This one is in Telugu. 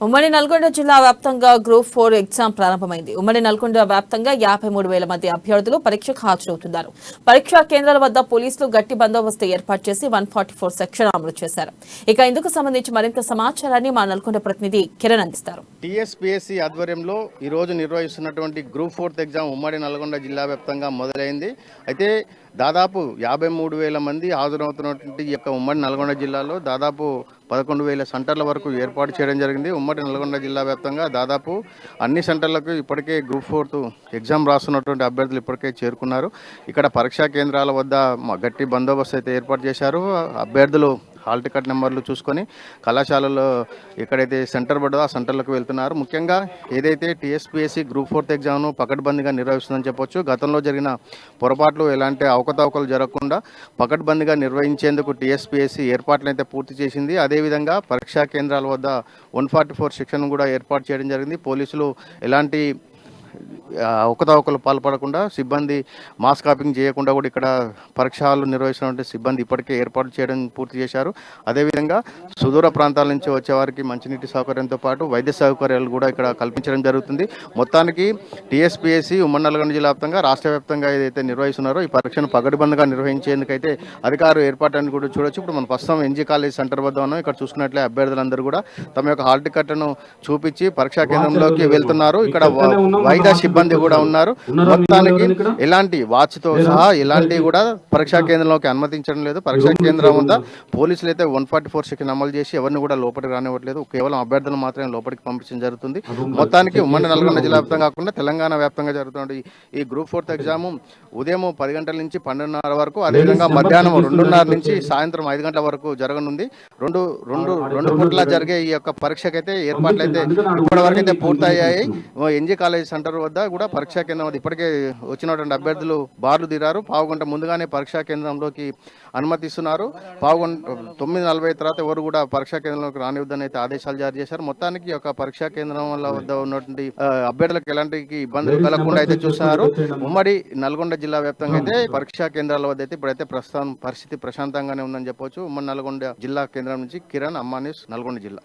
ఉమ్మడి నల్గొండ జిల్లా వ్యాప్తంగా గ్రూప్ 4 ఎగ్జామ్ ప్రారంభమైంది. ఉమ్మడి నల్గొండ వ్యాప్తంగా 53,000 మంది అభ్యర్థులు పరీక్షకు హాజరవుతున్నారు. పరీక్షా కేంద్రాల వద్ద పోలీసులు గట్టి బందోబస్తు ఏర్పాటు చేసి 144 సెక్షన్ అమలు చేశారు. ఇక ఇందుకు సంబంధించి మరింత సమాచారాన్ని మా నల్గొండ ప్రతినిధి కిరణ్ అందిస్తారు. టీఎస్పీఎస్సీ ఆధ్వర్యంలో ఈ రోజు నిర్వహిస్తున్నటువంటి గ్రూప్ 4 ఎగ్జామ్ ఉమ్మడి నల్గొండ జిల్లా వ్యాప్తంగా మొదలైంది. అయితే దాదాపు 53,000 మంది హాజరవుతున్నటువంటి ఈ యొక్క ఉమ్మడి నల్గొండ జిల్లాలో దాదాపు 11,000 సెంటర్ల వరకు ఏర్పాటు చేయడం జరిగింది. ఉమ్మడి నల్గొండ జిల్లా వ్యాప్తంగా దాదాపు అన్ని సెంటర్లకు ఇప్పటికే గ్రూప్ 4 ఎగ్జామ్ రాస్తున్నటువంటి అభ్యర్థులు ఇప్పటికే చేరుకున్నారు. ఇక్కడ పరీక్షా కేంద్రాల వద్ద గట్టి బందోబస్తు అయితే ఏర్పాటు చేశారు. అభ్యర్థులు హాల్ టికెట్ నెంబర్లు చూసుకొని కళాశాలలో ఎక్కడైతే సెంటర్ పడదో ఆ సెంటర్లకు వెళ్తున్నారు. ముఖ్యంగా ఏదైతే టీఎస్పీఎస్సీ గ్రూప్ 4 ఎగ్జామ్ను పకడ్బందీగా నిర్వహిస్తుందని చెప్పొచ్చు. గతంలో జరిగిన పొరపాట్లు ఎలాంటి అవకతవకలు జరగకుండా పకడ్బందీగా నిర్వహించేందుకు టీఎస్పీఎస్సీ ఏర్పాట్లు అయితే పూర్తి చేసింది. అదేవిధంగా పరీక్షా కేంద్రాల వద్ద 144 సెక్షన్ కూడా ఏర్పాటు చేయడం జరిగింది. పోలీసులు ఎలాంటి అవకతవకలు పాల్పడకుండా సిబ్బంది మాస్ కాపింగ్ చేయకుండా కూడా ఇక్కడ పరీక్షలు నిర్వహిస్తున్నటువంటి సిబ్బంది ఇప్పటికే ఏర్పాటు చేయడం పూర్తి చేశారు. అదేవిధంగా సుదూర ప్రాంతాల నుంచి వచ్చేవారికి మంచినీటి సౌకర్యంతో పాటు వైద్య సౌకర్యాలు కూడా ఇక్కడ కల్పించడం జరుగుతుంది. మొత్తానికి టీఎస్పీఎస్సీ ఉమ్మడి నల్గొండ జిల్లా వ్యాప్తంగా రాష్ట్ర వ్యాప్తంగా ఏదైతే నిర్వహిస్తున్నారో ఈ పరీక్షను పగడ్బందీగా నిర్వహించేందుకైతే అధికారులు ఏర్పాటని కూడా చూడొచ్చు. ఇప్పుడు మనం ప్రస్తుతం ఎన్జీ కాలేజ్ సెంటర్ వద్ద ఉన్నాం. ఇక్కడ చూసుకున్నట్లే అభ్యర్థులందరూ కూడా తమ యొక్క హాల్ టికెట్ను చూపించి పరీక్షా కేంద్రంలోకి వెళ్తున్నారు. ఇక్కడ వైద్య సిబ్బంది కూడా ఉన్నారు. మొత్తానికి ఎలాంటి వాచ్తో సహా ఎలాంటి కూడా పరీక్షా కేంద్రంలోకి అనుమతించడం లేదు. పరీక్షా కేంద్రం వద్ద పోలీసులు అయితే 144 సెక్షన్ అమలు చేసి ఎవరిని కూడా లోపలికి రానివ్వట్లేదు. కేవలం అభ్యర్థులు మాత్రమే లోపలికి పంపించడం జరుగుతుంది. మొత్తానికి ఉమ్మడి నల్గొండ జిల్లా వ్యాప్తంగా కాకుండా తెలంగాణ వ్యాప్తంగా జరుగుతున్న ఈ గ్రూప్ 4 ఎగ్జామ్ ఉదయం 10 గంటల నుంచి 12:30 వరకు, అదేవిధంగా మధ్యాహ్నం 2:30 నుంచి సాయంత్రం 5 గంటల వరకు జరగనుంది. రెండు పూట్ల జరిగే ఈ యొక్క పరీక్షకైతే ఏర్పాట్లు అయితే ఇప్పటి వరకు అయితే పూర్తయ్యాయి. ఎన్జీ కాలేజ్ సెంటర్ వద్ద కూడా పరీక్షా కేంద్రం ఇప్పటికే వచ్చినటువంటి అభ్యర్థులు బార్లు తీరారు. పావుగంట ముందుగానే పరీక్షా కేంద్రంలోకి అనుమతిస్తున్నారు. 9:40 తర్వాత ఎవరు కూడా పరీక్షా కేంద్రంలోకి రానివద్దని అయితే ఆదేశాలు జారీ చేశారు. మొత్తానికి ఒక పరీక్షా కేంద్రం వద్ద ఉన్నటువంటి అభ్యర్థులకు ఎలాంటి ఇబ్బందులు కలగకుండా అయితే చూస్తున్నారు. ఉమ్మడి నల్గొండ జిల్లా వ్యాప్తంగా అయితే పరీక్షా కేంద్రాల వద్ద అయితే ఇప్పుడైతే ప్రస్తుతం పరిస్థితి ప్రశాంతంగానే ఉందని చెప్పొచ్చు. ఉమ్మడి నల్గొండ జిల్లా కేంద్రం నుంచి కిరణ్, అమ్మా న్యూస్, నల్గొండ జిల్లా.